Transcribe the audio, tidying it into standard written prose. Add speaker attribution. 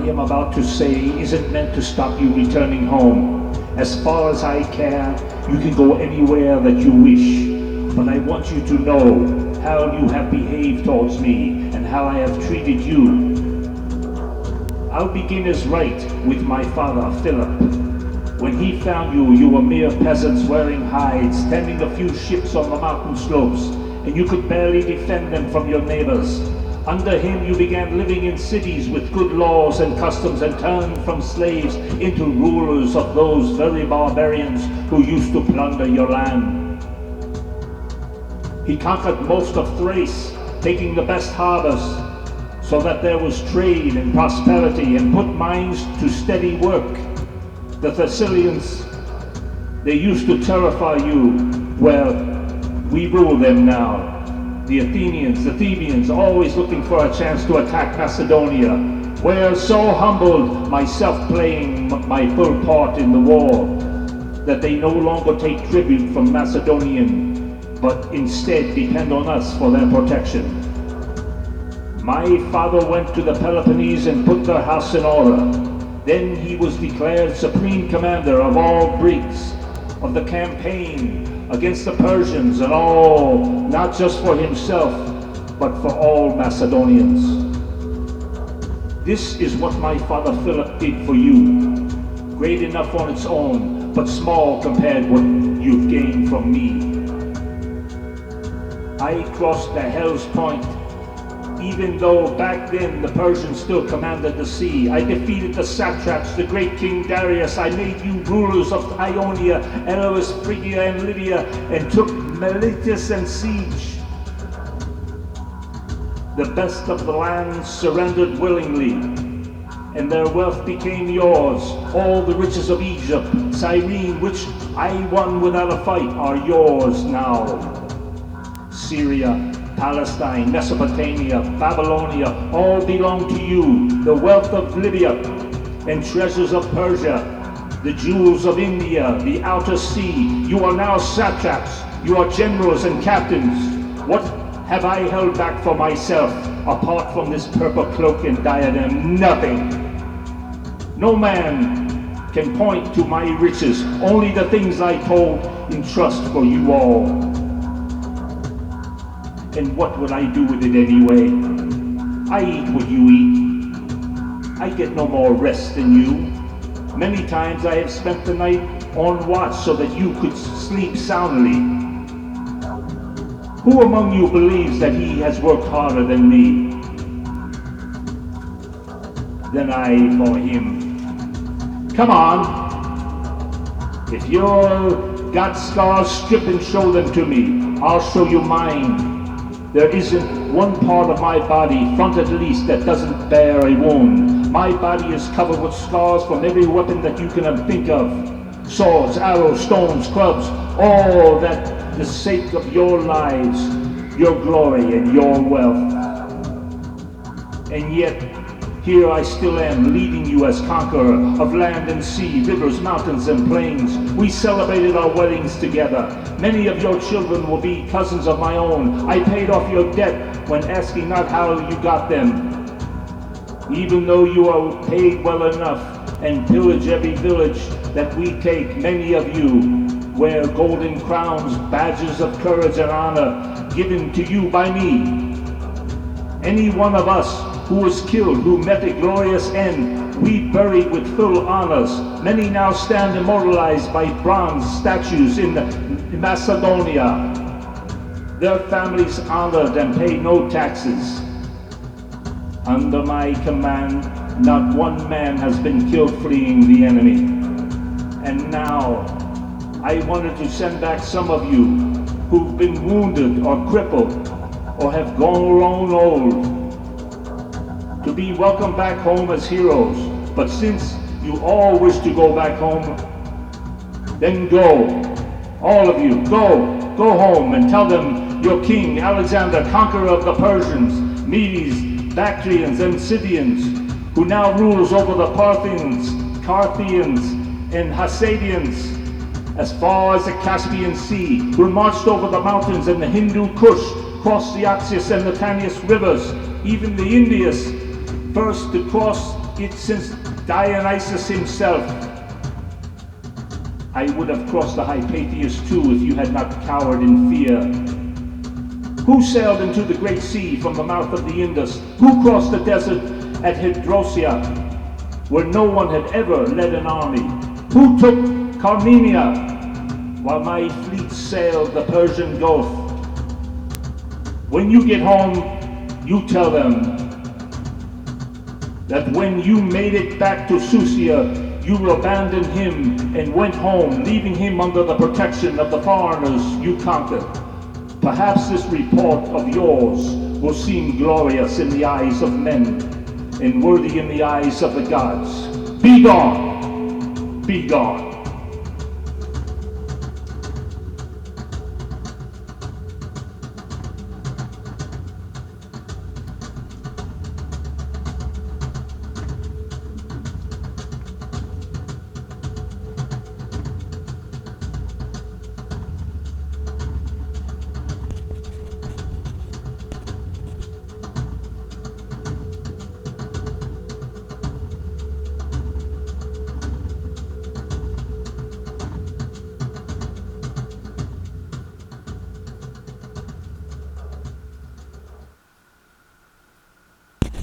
Speaker 1: am about to say isn't meant to stop you returning home. As far as I care, you can go anywhere that you wish. But I want you to know how you have behaved towards me and how I have treated you. I'll begin as right with my father, Philip. When he found you, you were mere peasants wearing hides, tending a few ships on the mountain slopes, and you could barely defend them from your neighbors. Under him, you began living in cities with good laws and customs and turned from slaves into rulers of those very barbarians who used to plunder your land. He conquered most of Thrace, taking the best harbors, so that there was trade and prosperity, and put minds to steady work. The Thessalians, they used to terrify you. Well, we rule them now. The Athenians, the Thebans, always looking for a chance to attack Macedonia. We're so humbled, myself playing my full part in the war, that they no longer take tribute from Macedonian, but instead depend on us for their protection. My father went to the Peloponnese and put their house in order. Then he was declared supreme commander of all Greeks, of the campaign against the Persians, and all, not just for himself, but for all Macedonians. This is what my father Philip did for you. Great enough on its own, but small compared what you've gained from me. I crossed the Hellespont, even though back then the Persians still commanded the sea. I defeated the satraps, the great King Darius. I made you rulers of Ionia, Elois, Phrygia, and Lydia, and took Miletus and siege. The best of the lands surrendered willingly, and their wealth became yours. All the riches of Egypt, Cyrene, which I won without a fight, are yours now. Syria, Palestine, Mesopotamia, Babylonia, all belong to you. The wealth of Libya and treasures of Persia, the jewels of India, the outer sea. You are now satraps. You are generals and captains. What have I held back for myself, apart from this purple cloak and diadem? Nothing. No man can point to my riches, only the things I hold in trust for you all. And what would I do with it anyway? I eat what you eat. I get no more rest than you. Many times I have spent the night on watch so that you could sleep soundly. Who among you believes that he has worked harder than me? Than I for him. Come on. If you've got scars, strip and show them to me. I'll show you mine. There isn't one part of my body, front at least, that doesn't bear a wound. My body is covered with scars from every weapon that you can think of. Swords, arrows, stones, clubs, all that the sake of your lives, your glory, and your wealth. And yet, here I still am, leading you as conqueror of land and sea, rivers, mountains, and plains. We celebrated our weddings together. Many of your children will be cousins of my own. I paid off your debt when asking not how you got them. Even though you are paid well enough and pillage every village that we take, many of you wear golden crowns, badges of courage and honor given to you by me. Any one of us who was killed, who met a glorious end, we buried with full honors. Many now stand immortalized by bronze statues in Macedonia. Their families honored and paid no taxes. Under my command, not one man has been killed fleeing the enemy. And now, I wanted to send back some of you who've been wounded or crippled or have grown old, to be welcomed back home as heroes. But since you all wish to go back home, then go. All of you, go home and tell them your king, Alexander, conqueror of the Persians, Medes, Bactrians, and Scythians, who now rules over the Parthians, and Hassanians, as far as the Caspian Sea, who marched over the mountains and the Hindu Kush, crossed the Oxus and the Tanis rivers, even the Indus, first to cross it since Dionysus himself. I would have crossed the Hypatia too if you had not cowered in fear. Who sailed into the great sea from the mouth of the Indus? Who crossed the desert at Hydrosia, where no one had ever led an army? Who took Carmenia, while my fleet sailed the Persian Gulf? When you get home, you tell them that when you made it back to Susia, you abandoned him and went home, leaving him under the protection of the foreigners you conquered. Perhaps this report of yours will seem glorious in the eyes of men and worthy in the eyes of the gods. Be gone! Be gone!